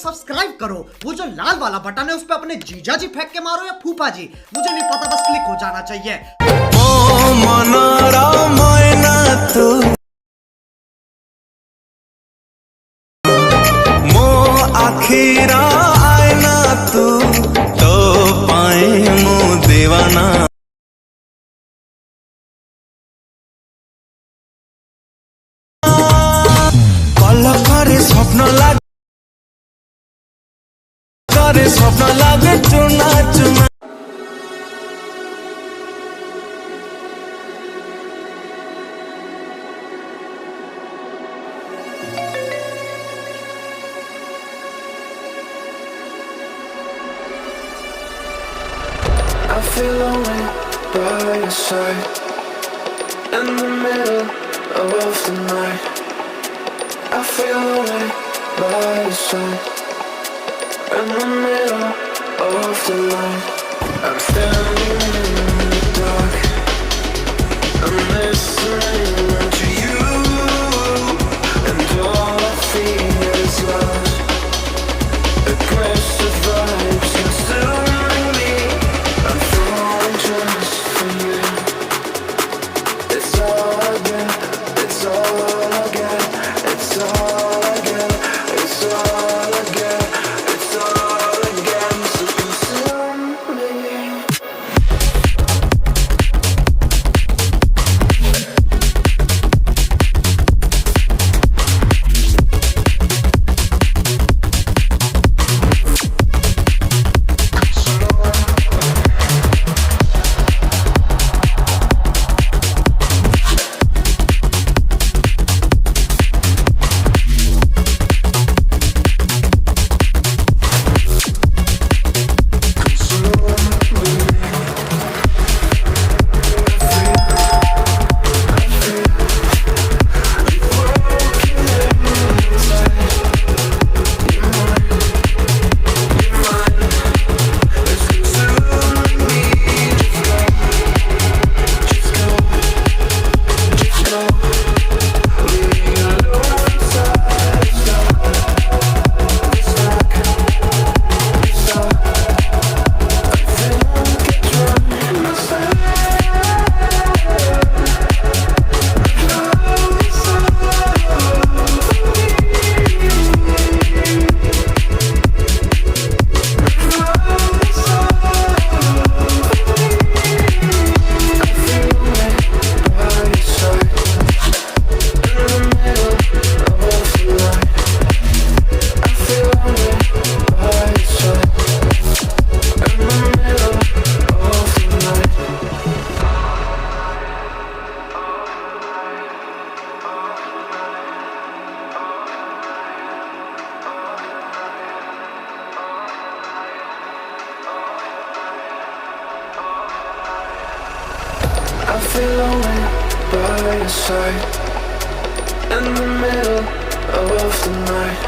Subscribe करो। वो जो लाल वाला बटन है उस पर अपने जीजा जी फेंक के मारो या फूफा जी, मुझे नहीं पता, बस क्लिक हो जाना चाहिए। आखिरा आयना तू तो पाए मो दीवाना कल करे स्वप्न लागे चुना चुना I feel lonely by your side in the middle of the night. I feel lonely by your side in the middle of the night. I'm standing in the dark. I'm listening to you, and all I feel is love. Aggressive vibes consuming me. I'm falling just for you. It's all I get, it's all I get, it's all I get, it's all I get, it's all I get. So consume me. I feel lonely by your side in the middle of the night.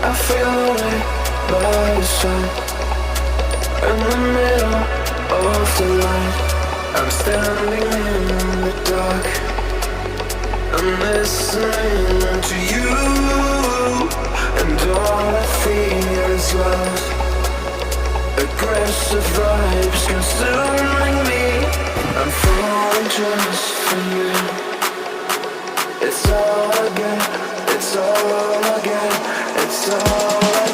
I feel lonely by your side in the middle of the light. I'm standing in the dark. I'm listening to you, and all I feel is love. Aggressive vibes consuming me. I'm falling just for you. It's all I get, it's all I get, it's all I